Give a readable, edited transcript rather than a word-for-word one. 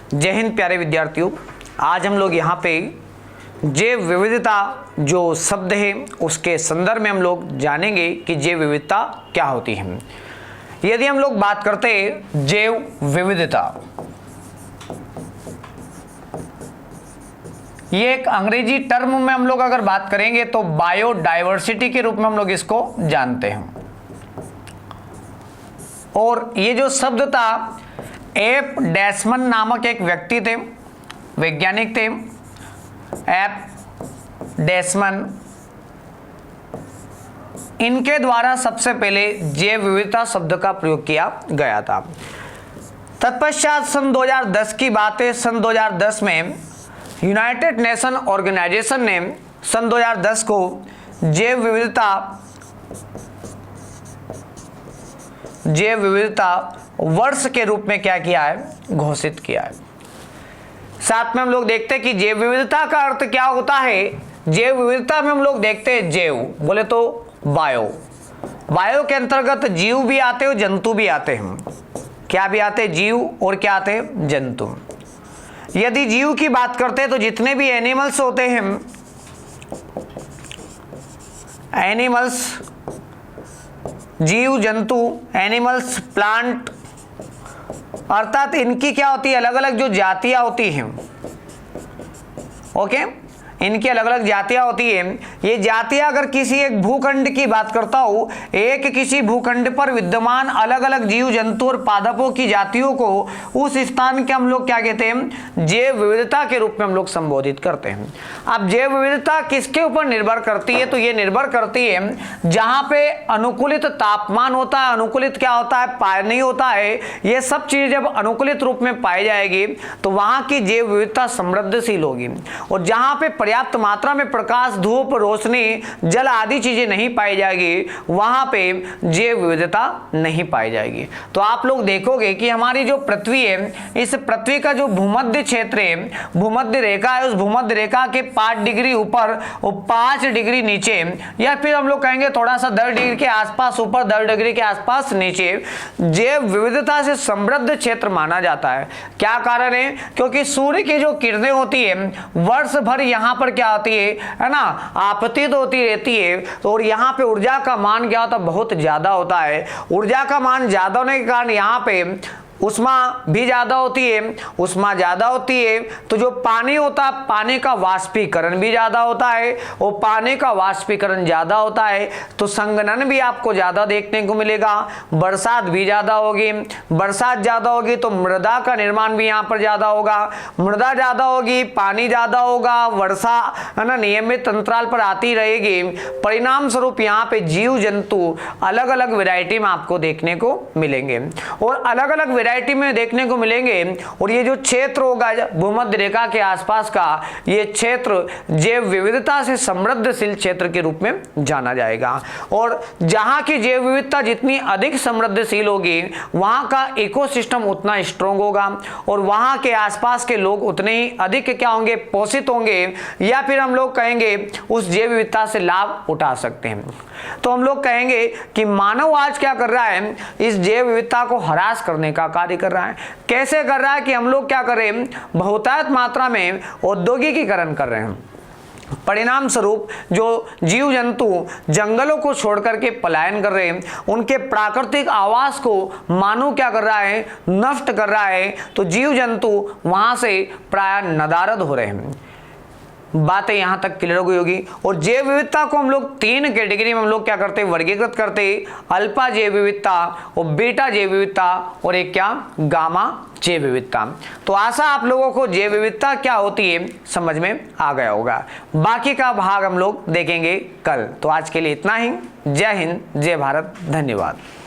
जय हिंद प्यारे विद्यार्थियों। आज हम लोग यहाँ पे जैव विविधता जो शब्द है उसके संदर्भ में हम लोग जानेंगे कि जैव विविधता क्या होती है। यदि हम लोग बात करते हैं जैव विविधता, ये एक अंग्रेजी टर्म में हम लोग अगर बात करेंगे तो बायोडाइवर्सिटी के रूप में हम लोग इसको जानते हैं। और ये जो शब्द था, एफ डैशमन नामक एक व्यक्ति थे, वैज्ञानिक थे, एफ डैशमन, इनके द्वारा सबसे पहले जैव विविधता शब्द का प्रयोग किया गया था। तत्पश्चात सन 2010 की बात है। सन 2010 में यूनाइटेड नेशन ऑर्गेनाइजेशन ने सन 2010 को जैव विविधता वर्ष के रूप में क्या किया है, घोषित किया है। साथ में हम लोग देखते हैं कि जैव विविधता का अर्थ क्या होता है। जैव विविधता में हम लोग देखते हैं जैव बोले तो बायो के अंतर्गत जीव भी आते हैं, जंतु भी आते हैं। क्या भी आते हैं, जीव और क्या आते हैं, जंतु। यदि जीव की बात करते हैं तो जितने भी एनिमल्स होते हैं, एनिमल्स, जीव जंतु, एनिमल्स, प्लांट, अर्थात इनकी क्या होती है, अलग अलग जो जातियां होती हैं। ओके, इनकी अलग अलग जातियां होती है। ये जातियां अगर किसी एक भूखंड की बात करता हूं, एक किसी भूखंड पर विद्यमान अलग अलग जीव जंतु और पादपों की जातियों को उस स्थान के हम लोग क्या कहते हैं, जैव विविधता के रूप में हम लोग संबोधित करते हैं। अब जैव विविधता किसके ऊपर निर्भर करती है, तो ये निर्भर करती है जहां पे अनुकूलित तापमान होता है, अनुकूलित क्या होता है, पानी होता है। ये सब चीजें जब अनुकूलित रूप में पाई जाएगी तो वहां की जैव विविधता समृद्धशील होगी। और जहां पे पर्याप्त मात्रा में प्रकाश, धूप, रोशनी, जल आदि चीजें नहीं पाई जाएगी, वहां पे जैव विविधता नहीं पाई जाएगी। तो आप लोग देखोगे कि हमारी जो पृथ्वी है, इस पृथ्वी का जो भूमध्य क्षेत्र है, भूमध्य रेखा है, उस भूमध्य रेखा के 5 डिग्री ऊपर और 5 डिग्री नीचे, या फिर हम लोग कहेंगे थोड़ा सा 10 डिग्री के आसपास ऊपर, 10 डिग्री के आसपास नीचे, जैव विविधता से समृद्ध क्षेत्र माना जाता है। क्या कारण है, क्योंकि सूर्य की जो किरणें होती है वर्ष भर यहाँ पर क्या होती है ना, आपतित होती रहती है। तो और यहाँ पे ऊर्जा का मान क्या होता है, बहुत ज्यादा होता है। ऊर्जा का मान ज्यादा होने के कारण यहाँ पे उष्मा भी ज्यादा होती है। उष्मा ज्यादा होती है तो जो पानी होता है, पानी का वाष्पीकरण भी ज्यादा होता है। और पानी का वाष्पीकरण ज्यादा होता है तो संघनन भी आपको ज्यादा देखने को मिलेगा। बरसात भी ज्यादा होगी, बरसात ज्यादा होगी तो मृदा का निर्माण भी यहाँ पर ज्यादा होगा। मृदा ज्यादा होगी, पानी ज्यादा होगा, वर्षा है ना नियमित अंतराल पर आती रहेगी। परिणाम स्वरूप यहाँ पे जीव जंतु अलग अलग वैरायटी में आपको देखने को मिलेंगे और अलग अलग वैरायटी में देखने को मिलेंगे। और ये जो क्षेत्र होगा भूमध्य रेखा के आसपास का, ये क्षेत्र जैव विविधता से समृद्धशील क्षेत्र के रूप में जाना जाएगा। और जहां की जैव विविधता जितनी अधिक समृद्धशील होगी, वहां का इकोसिस्टम उतना स्ट्रांग होगा और वहां के आसपास के लोग उतने ही अधिक क्या होंगे, पोषित होंगे, या फिर हम लोग कहेंगे उस जैव विविधता से लाभ उठा सकते हैं। तो हम लोग कहेंगे कि मानव आज क्या कर रहा है, इस जैव विविधता को ह्रास करने का कार्य कर रहा है। कैसे कर रहा है कि हम लोग क्या कर रहे हैं, बहुतायत मात्रा में औद्योगिकीकरण कर रहे हैं। परिणाम स्वरूप जो जीव जंतु जंगलों को छोड़ करके पलायन कर रहे हैं, उनके प्राकृतिक आवास को मानव क्या कर रहा है, नष्ट कर रहा है। तो जीव जंतु वहां से प्राय नदारद हो रहे हैं। बातें यहां तक क्लियर हो गई होगी। और जैव विविधता को हम लोग 3 कैटेगरी में हम लोग क्या करते हैं, वर्गीकृत करते हैं। अल्फा जैव विविधता और बीटा जैव विविधता और एक क्या, गामा जैव विविधता। तो आशा आप लोगों को जैव विविधता क्या होती है समझ में आ गया होगा। बाकी का भाग हम लोग देखेंगे कल। तो आज के लिए इतना ही। जय हिंद, जय भारत, धन्यवाद।